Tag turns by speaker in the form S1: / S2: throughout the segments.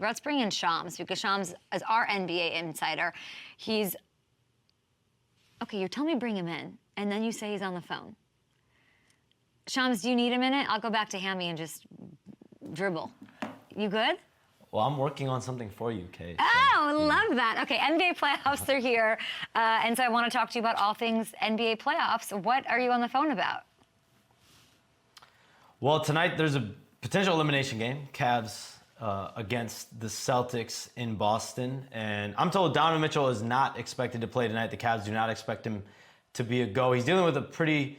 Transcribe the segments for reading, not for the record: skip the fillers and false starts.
S1: let's bring in Shams, because Shams is our NBA insider. Okay, you're telling me bring him in, and then you say he's on the phone. Shams, do you need a minute? I'll go back to Hammy and just dribble. You good?
S2: Well, I'm working on something for you, Kate.
S1: Oh, love that. Okay, NBA playoffs are here, and so I want to talk to you about all things NBA playoffs. What are you on the phone about?
S2: Well, tonight there's a potential elimination game, Cavs against the Celtics in Boston. And I'm told Donovan Mitchell is not expected to play tonight. The Cavs do not expect him to be a go. He's dealing with a pretty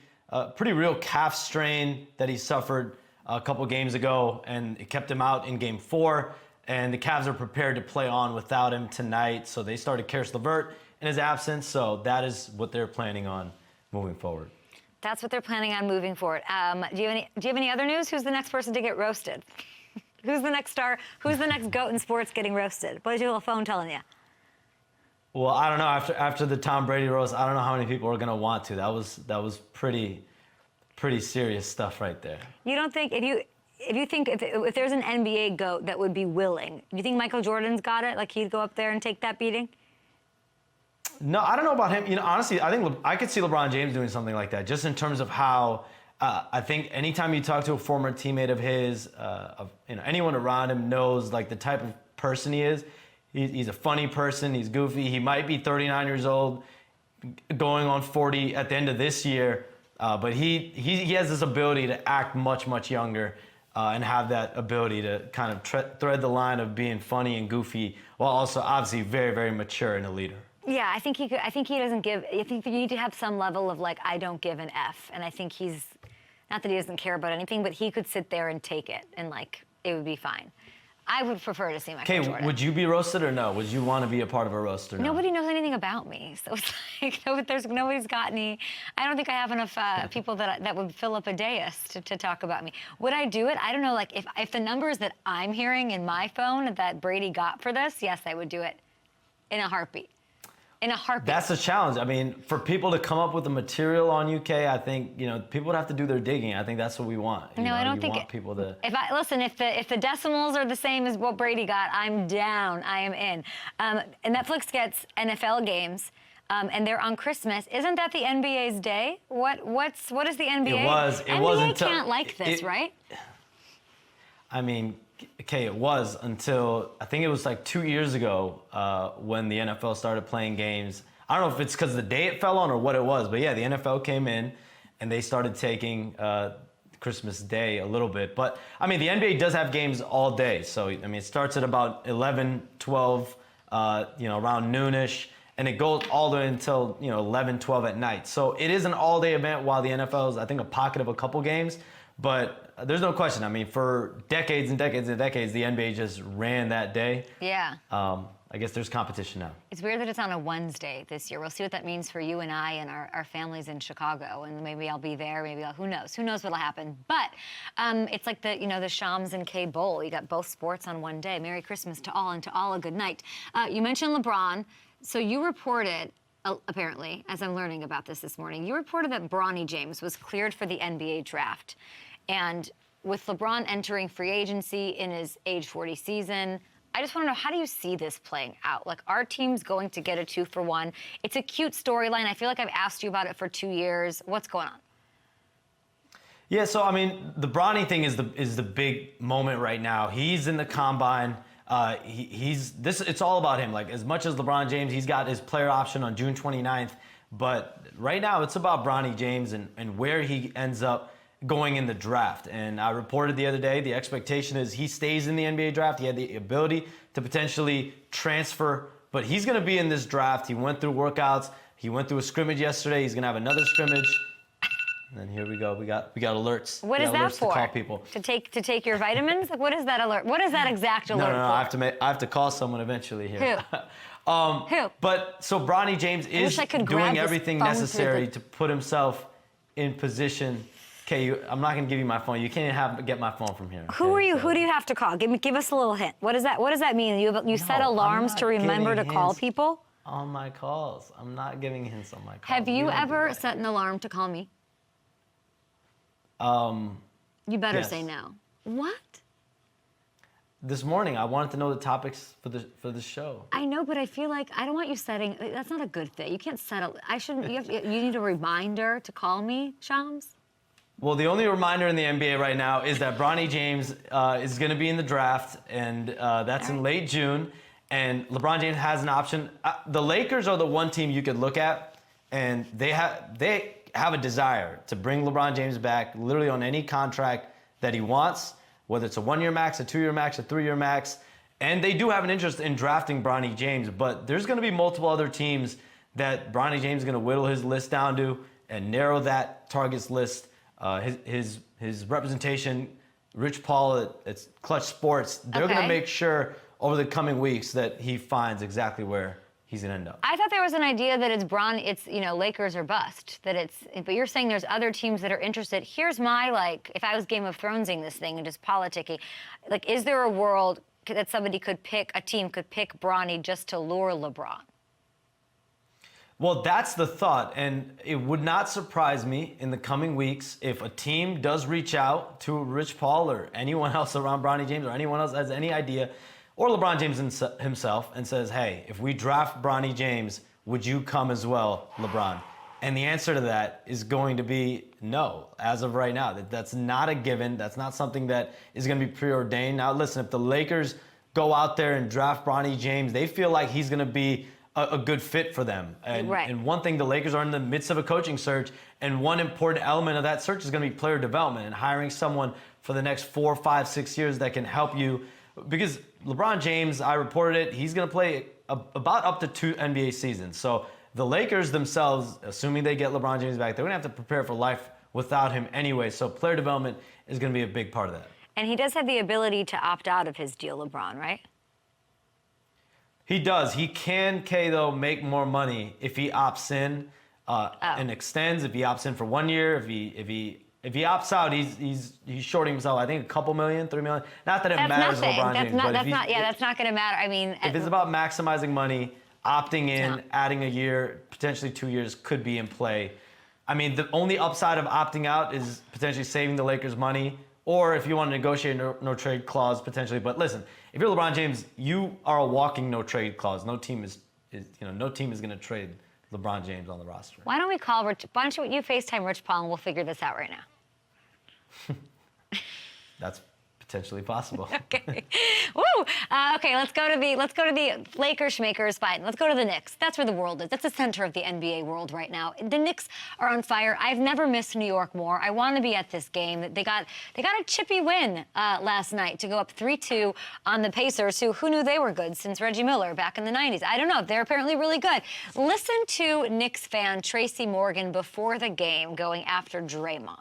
S2: real calf strain that he suffered a couple games ago, and it kept him out in Game 4. And the Cavs are prepared to play on without him tonight. So they started Karis LeVert in his absence. So that is what they're planning on moving forward.
S1: That's what they're planning on moving forward. Do you have any other news? Who's the next person to get roasted? Who's the next star? Who's the next GOAT in sports getting roasted? What is your little phone telling you?
S2: Well, I don't know. After the Tom Brady roast, I don't know how many people are going to want to. That was pretty serious stuff right there. You
S1: don't think if there's an NBA GOAT that would be willing, do you think Michael Jordan's got it? Like he'd go up there and take that beating?
S2: No, I don't know about him. Honestly, I think I could see LeBron James doing something like that, just in terms of how I think anytime you talk to a former teammate of his, anyone around him knows like the type of person he is. He's a funny person. He's goofy. He might be 39 years old, going on 40 at the end of this year, but he has this ability to act much younger and have that ability to kind of thread the line of being funny and goofy while also obviously very mature and a leader. Yeah,
S1: I think he could. I think he doesn't give. I think you need to have some level of like, I don't give an F, and I think he's not that he doesn't care about anything, but he could sit there and take it, and like it would be fine. I would prefer to see Michael Jordan.
S2: Okay, would you be roasted or no? Would you want to be a part of a roast or no?
S1: Nobody knows anything about me, so it's like nobody's got any. I don't think I have enough people that would fill up a dais to talk about me. Would I do it? I don't know. Like if the numbers that I'm hearing in my phone that Brady got for this, yes, I would do it in a heartbeat. In a heartbeat.
S2: That's a challenge. I mean, for people to come up with the material on UK, I think people would have to do their digging. I think that's what we want.
S1: I don't think
S2: people to.
S1: If the decimals are the same as what Brady got, I'm down. I am in. And Netflix gets NFL games, and they're on Christmas. Isn't that the NBA's day? What is the NBA?
S2: It was.
S1: NBA can't like this, right?
S2: I mean. Okay, it was until I think it was like 2 years ago when the NFL started playing games. I don't know if it's because of the day it fell on or what it was, but yeah, the NFL came in and they started taking Christmas Day a little bit. But I mean, the NBA does have games all day. So I mean, it starts at about 11, 12, around noonish, and it goes all the way until 11, 12 at night. So it is an all-day event while the NFL is, I think, a pocket of a couple games. But there's no question. I mean, for decades and decades and decades, the NBA just ran that day.
S1: Yeah.
S2: I guess there's competition now.
S1: It's weird that it's on a Wednesday this year. We'll see what that means for you and I and our families in Chicago. And maybe I'll be there. Maybe who knows? Who knows what'll happen? But it's like the Shams and K Bowl. You got both sports on one day. Merry Christmas to all, and to all a good night. You mentioned LeBron. So you reported, apparently, as I'm learning about this morning, you reported that Bronny James was cleared for the NBA draft. And with LeBron entering free agency in his age 40 season, I just want to know, how do you see this playing out? Like, our team's going to get a 2-for-1. It's a cute storyline. I feel like I've asked you about it for 2 years. What's going on?
S2: Yeah, so, I mean, the Bronny thing is the big moment right now. He's in the combine. It's all about him. Like, as much as LeBron James, he's got his player option on June 29th. But right now, it's about Bronny James and where he ends up going in the draft. And I reported the other day, the expectation is he stays in the NBA draft. He had the ability to potentially transfer, but he's going to be in this draft. He went through workouts. He went through a scrimmage yesterday. He's going to have another scrimmage. And then here we go. We got alerts.
S1: What is that for?
S2: To call people.
S1: To take your vitamins? Like, what is that alert? What is that exact alert for?
S2: I have to call someone eventually here.
S1: Who? Who?
S2: But so Bronny James is doing everything necessary to put himself in position. Okay, I'm not going to give you my phone. You can't get my phone from here. Okay?
S1: Who are you? Who do you have to call? Give us a little hint. What does that mean? You set alarms to remember to call people?
S2: On my calls. I'm not giving hints on my calls.
S1: Have you ever set an alarm to call me? You better say no. What?
S2: this morning. I wanted to know the topics for the show.
S1: I know, but I feel like I don't want you setting. That's not a good thing. You can't settle. I shouldn't. You need a reminder to call me, Shams.
S2: Well, the only reminder in the NBA right now is that Bronny James is going to be in the draft, and that's in late June. And LeBron James has an option. The Lakers are the one team you could look at, and they have a desire to bring LeBron James back literally on any contract that he wants, whether it's a 1-year max, a 2-year max, a 3-year max. And they do have an interest in drafting Bronny James, but there's going to be multiple other teams that Bronny James is going to whittle his list down to and narrow that targets list. His representation, Rich Paul at Clutch Sports, they're going to make sure over the coming weeks that he finds exactly where he's going to end up.
S1: I thought there was an idea that it's Lakers or bust. But you're saying there's other teams that are interested. Here's my, if I was Game of Thronesing this thing and just politicking, is there a world that a team could pick Bronny just to lure LeBron?
S2: Well, that's the thought, and it would not surprise me in the coming weeks if a team does reach out to Rich Paul or anyone else around Bronny James or anyone else has any idea, or LeBron James himself, and says, hey, if we draft Bronny James, would you come as well, LeBron? And the answer to that is going to be no, as of right now. That's not a given. That's not something that is going to be preordained. Now, listen, if the Lakers go out there and draft Bronny James, they feel like he's going to be a good fit for them. And one thing, the Lakers are in the midst of a coaching search, and one important element of that search is going to be player development and hiring someone for the next 4, 5, 6 years that can help you. Because LeBron James, I reported it, he's going to play about up to 2 NBA seasons. So the Lakers themselves, assuming they get LeBron James back, they're going to have to prepare for life without him anyway. So player development is going to be a big part of that.
S1: And he does have the ability to opt out of his deal, LeBron, right?
S2: He does. He can, though, make more money if he opts in and extends. If he opts in for 1 year, if he opts out, he's shorting himself. I think a couple million, $3 million. Not that it matters to LeBron James, but
S1: that's not going to matter. I mean,
S2: if it's about maximizing money, opting in, adding a year, potentially 2 years could be in play. I mean, the only upside of opting out is potentially saving the Lakers money, or if you want to negotiate no trade clause potentially. But listen, if you're LeBron James, you are a walking no trade clause. No team is going to trade LeBron James on the roster.
S1: Why don't we call Rich? Why don't you FaceTime Rich Paul and we'll figure this out right now?
S2: That's potentially possible.
S1: Okay. Woo! Okay, let's go to the Lakers schmakers. Fine. Let's go to the Knicks. That's where the world is. That's the center of the NBA world right now. The Knicks are on fire. I've never missed New York more. I want to be at this game. They got a chippy win last night to go up 3-2 on the Pacers, who knew they were good since Reggie Miller back in the 90s. I don't know. They're apparently really good. Listen to Knicks fan Tracy Morgan before the game going after Draymond.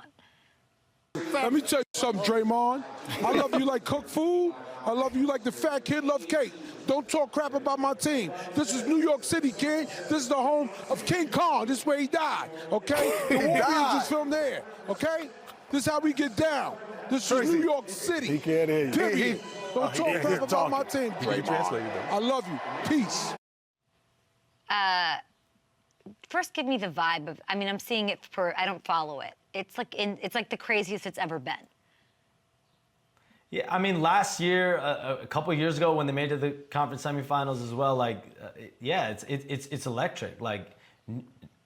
S3: Let me tell you something, Draymond. I love you like cooked food. I love you like the fat kid love cake. Don't talk crap about my team. This is New York City, kid. This is the home of King Kong. This is where he died, okay? The Wolverines is filmed there, okay? This is how we get down. This is New York City.
S4: He can't hear you.
S3: Period. Don't talk crap about my team, Draymond. I love you. Peace.
S1: First, give me the vibe of. I mean, I'm seeing it I don't follow it. It's like the craziest it's ever been.
S2: Yeah, I mean, last year, a couple of years ago, when they made it to the conference semifinals as well, it's electric. Like,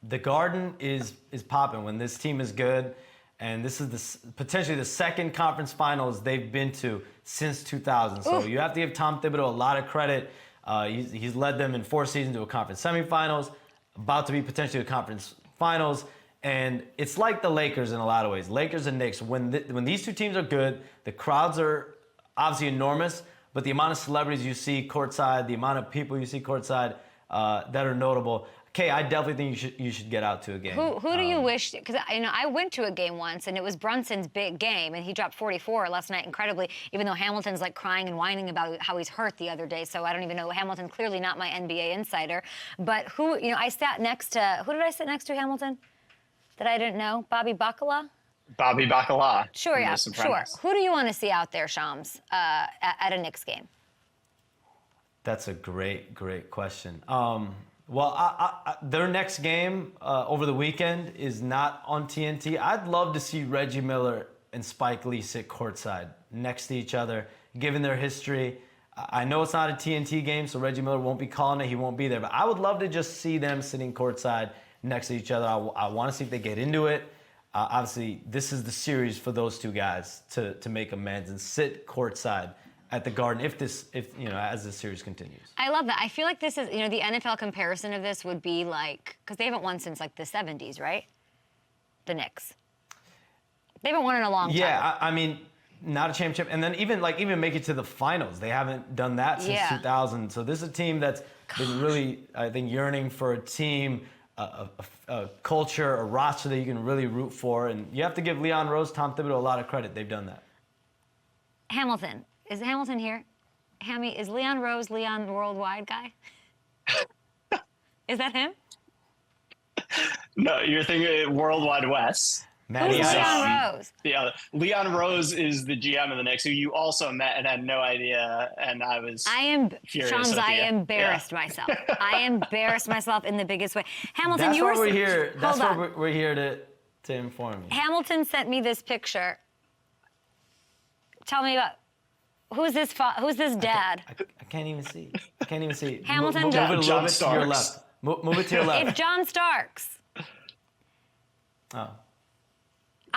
S2: the Garden is popping when this team is good, and this is potentially the second conference finals they've been to since 2000. So you have to give Tom Thibodeau a lot of credit. He's led them in 4 seasons to a conference semifinals, about to be potentially a conference finals. And it's like the Lakers in a lot of ways. Lakers and Knicks, when these two teams are good, the crowds are obviously enormous, but the amount of celebrities you see courtside, the amount of people you see courtside that are notable. Kay, I definitely think you should get out to a game.
S1: Who do you wish? Because I went to a game once, and it was Brunson's big game, and he dropped 44 last night, incredibly. Even though Hamilton's like crying and whining about how he's hurt the other day, so I don't even know. Hamilton's clearly not my NBA insider, but I sat next to. Who did I sit next to? Hamilton? That I didn't know? Bobby Bacala?
S5: Bobby Bacala.
S1: Sure, yeah, sure. Who do you want to see out there, Shams, at a Knicks game?
S2: That's a great question. Their next game over the weekend is not on TNT. I'd love to see Reggie Miller and Spike Lee sit courtside next to each other, given their history. I know it's not a TNT game, so Reggie Miller won't be calling it. He won't be there. But I would love to just see them sitting courtside next to each other. I want to see if they get into it. Obviously, this is the series for those two guys to make amends and sit courtside at the Garden if as this series continues.
S1: I love that. I feel like this is, the NFL comparison of this would be like, because they haven't won since like the 70s, right? The Knicks. They haven't won in a long time.
S2: Yeah, I mean, not a championship. And then even make it to the finals. They haven't done that since 2000. So this is a team that's been really, I think, yearning for a team, a culture, a roster that you can really root for. And you have to give Leon Rose, Tom Thibodeau a lot of credit. They've done that.
S1: Hamilton. Is Hamilton here? Hammy, is Leon Rose Leon Worldwide guy? Is that him?
S4: No, you're thinking Worldwide West.
S1: Who's Leon Rose?
S4: Yeah, Leon Rose is the GM of the Knicks, who you also met and had no idea, and I furious.
S1: Shams, I embarrassed myself. I embarrassed myself in the biggest way. Hamilton,
S2: That's
S1: you were
S2: why we're here. That's
S1: hold
S2: why
S1: on.
S2: we're here to inform you.
S1: Hamilton sent me this picture. Tell me about who's this dad?
S2: I can't even see. I can't even see.
S1: Hamilton,
S2: move it a little
S4: John
S2: bit to your
S4: Starks.
S2: left. Move it to your left.
S1: It's John Starks.
S2: Oh.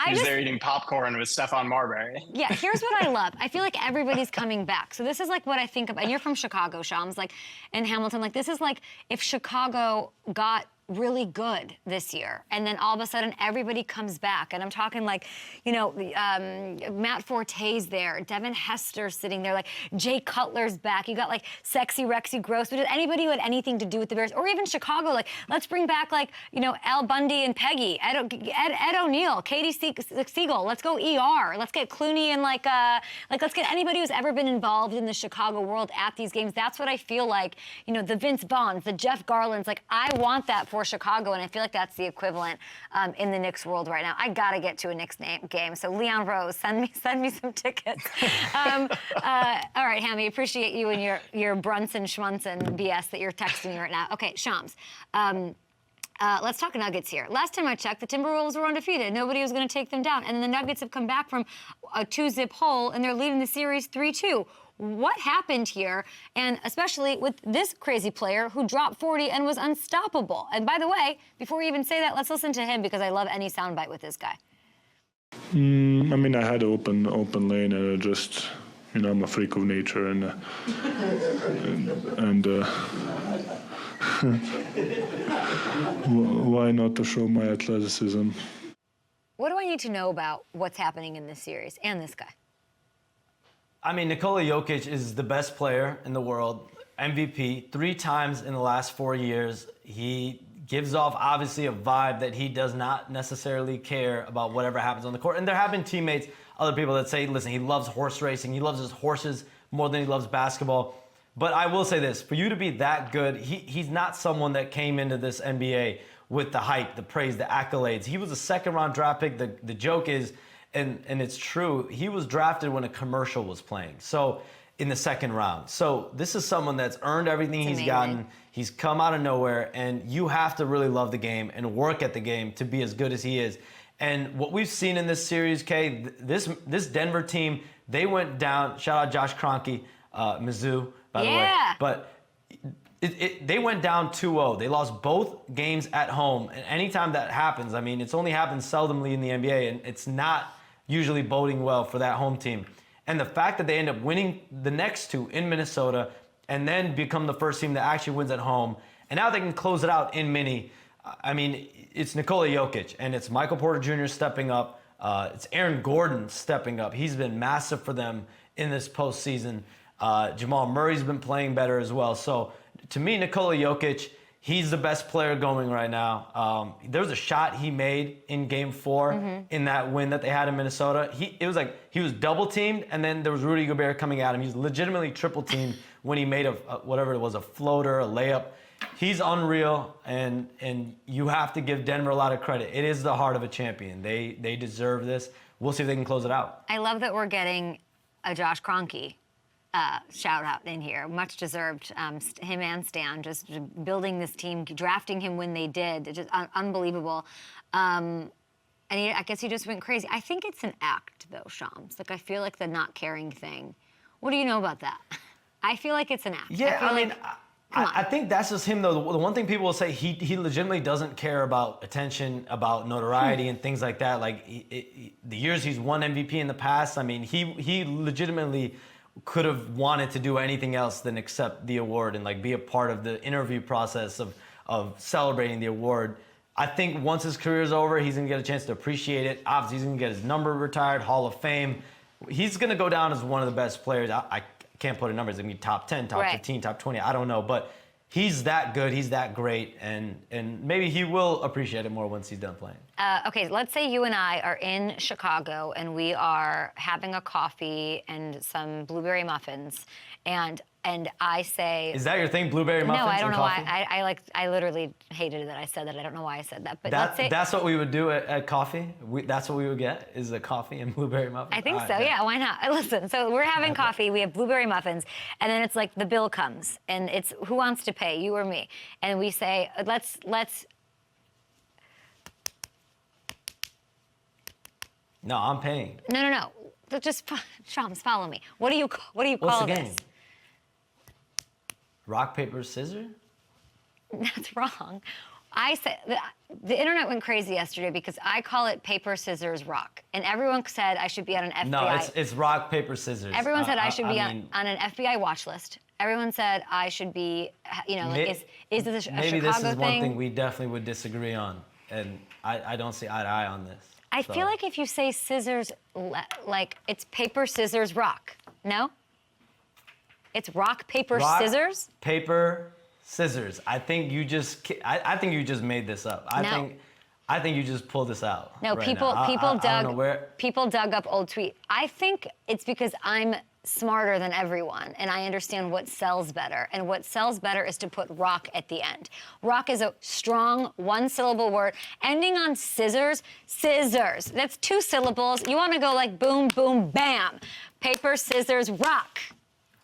S4: He's there eating popcorn with Stephon Marbury.
S1: Yeah, here's what I love. I feel like everybody's coming back. So this is like what I think of, and you're from Chicago, Shams, and Hamilton, this is like if Chicago got really good this year, and then all of a sudden everybody comes back, and I'm talking Matt Forte's there, Devin Hester's sitting there, Jay Cutler's back. You got sexy Rexy Gross. But did anybody who had anything to do with the Bears, or even Chicago, let's bring back Al Bundy and Peggy, Ed O'Neill, Katie Siegel. Let's go ER. Let's get Clooney and let's get anybody who's ever been involved in the Chicago world at these games. That's what I feel like. The Vince Vaughns, the Jeff Garlands. I want that for Chicago, and I feel like that's the equivalent in the Knicks world right now. I gotta get to a Knicks game. So Leon Rose, send me some tickets. All right, Hammy, appreciate you and your Brunson Schmunson BS that you're texting me right now. Okay, Shams. Let's talk Nuggets here. Last time I checked, the Timberwolves were undefeated. Nobody was going to take them down. And then the Nuggets have come back from a 2-zip hole, and they're leading the series 3-2. What happened here? And especially with this crazy player who dropped 40 and was unstoppable. And by the way, before we even say that, let's listen to him because I love any soundbite with this guy.
S5: I had open lane, and I'm a freak of nature, and why not to show my athleticism?
S1: What do I need to know about what's happening in this series and this guy?
S2: Nikola Jokic is the best player in the world, MVP 3 times in the last 4 years. He gives off, obviously, a vibe that he does not necessarily care about whatever happens on the court. And there have been teammates, other people that say, listen, he loves horse racing. He loves his horses more than he loves basketball. But I will say this, for you to be that good, he's not someone that came into this NBA with the hype, the praise, the accolades. He was a second-round draft pick. The joke is, and it's true, he was drafted when a commercial was playing. So in the second round. So this is someone that's earned everything he's gotten. He's come out of nowhere, and you have to really love the game and work at the game to be as good as he is. And what we've seen in this series, Kay, this Denver team, they went down. Shout out Josh Kroenke, Mizzou, by the way. But they went down 2-0. They lost both games at home. And anytime that happens, it's only happened seldomly in the NBA, and it's not usually boding well for that home team. And the fact that they end up winning the next 2 in Minnesota and then become the first team that actually wins at home, and now they can close it out in Minnie. It's Nikola Jokic, and it's Michael Porter Jr. stepping up. It's Aaron Gordon stepping up. He's been massive for them in this postseason. Jamal Murray's been playing better as well. So to me, Nikola Jokic, he's the best player going right now. There was a shot he made in Game 4 in that win that they had in Minnesota. It was like he was double teamed, and then there was Rudy Gobert coming at him. He was legitimately triple teamed when he made whatever it was, a floater, a layup. He's unreal, and you have to give Denver a lot of credit. It is the heart of a champion. They deserve this. We'll see if they can close it out.
S1: I love that we're getting a Josh Kroenke shout out in here. Much deserved. Him and Stan just building this team, drafting him when they did. Just unbelievable. And I guess he just went crazy. I think it's an act, though, Shams. I feel like the not caring thing What do you know about that? I feel like it's an act.
S2: Yeah, I think that's just him, though. The one thing people will say, he legitimately doesn't care about attention, about notoriety, and things like that. Like, the years he's won MVP in the past, I mean, he legitimately could have wanted to do anything else than accept the award and, like, be a part of the interview process of celebrating the award. I think once his career is over, he's going to get a chance to appreciate it. Obviously, he's going to get his number retired, Hall of Fame. He's going to go down as one of the best players. I can't put a number. It's going to be top 10, top 15, top 20. I don't know. But he's that good. He's that great. And maybe he will appreciate it more once he's done playing.
S1: Okay, let's say you and I are in Chicago and we are having a coffee and some blueberry muffins. And I say...
S2: Is that your thing, blueberry muffins?
S1: No, I don't know
S2: coffee?
S1: why. I literally hated that I said that. I don't know why I said that. But
S2: that's what we would do at coffee? That's what we would get, is a coffee and blueberry muffins?
S1: I think so, yeah, why not? Listen, so we're having coffee, we have blueberry muffins, and then it's like the bill comes, and it's who wants to pay, you or me? And we say, let's...
S2: No, I'm paying.
S1: No. Just, Shams, follow me. What do you call
S2: What's the
S1: this?
S2: game? Rock, paper, scissors?
S1: That's wrong. I said the internet went crazy yesterday because I call it paper, scissors, rock, and everyone said I should be on an FBI.
S2: No, it's rock, paper, scissors.
S1: Everyone said I should be on an FBI watch list. Everyone said I should be, like, is this a Chicago thing?
S2: Maybe this is one thing we definitely would disagree on, and I don't see eye to eye on this.
S1: I feel like if you say scissors, like it's paper, scissors, rock. No? It's rock, paper, scissors?
S2: Paper, scissors. I think you just made this up. I think you just pulled this out.
S1: No,
S2: right
S1: people
S2: now.
S1: people dug up old tweet. I think it's because I'm smarter than everyone and I understand what sells better. And what sells better is to put rock at the end. Rock is a strong one-syllable word ending on scissors. Scissors. That's 2 syllables. You want to go like boom, boom, bam. Paper, scissors, rock.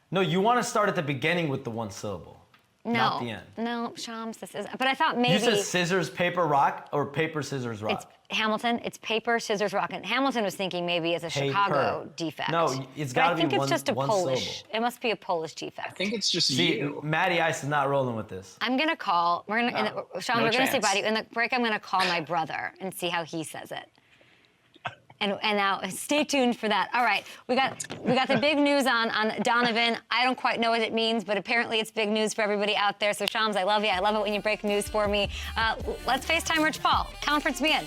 S2: No, you want to start at the beginning with the 1 syllable. Not the end.
S1: No, Shams, this is. But I thought maybe.
S2: You said scissors, paper, rock, or paper, scissors, rock?
S1: It's Hamilton. It's paper, scissors, rock. And Hamilton was thinking maybe it's a Chicago defect.
S2: No, it's got to be one syllable.
S1: I think it's just a Polish. It must be a Polish defect.
S4: I think it's just
S2: you. Matty Ice is not rolling with this.
S1: I'm gonna call. Sean, we're gonna say bye. In the break, I'm gonna call my brother and see how he says it. And now stay tuned for that. All right, we got the big news on Donovan. I don't quite know what it means, but apparently it's big news for everybody out there. So Shams, I love you. I love it when you break news for me. Let's FaceTime Rich Paul. Conference me in.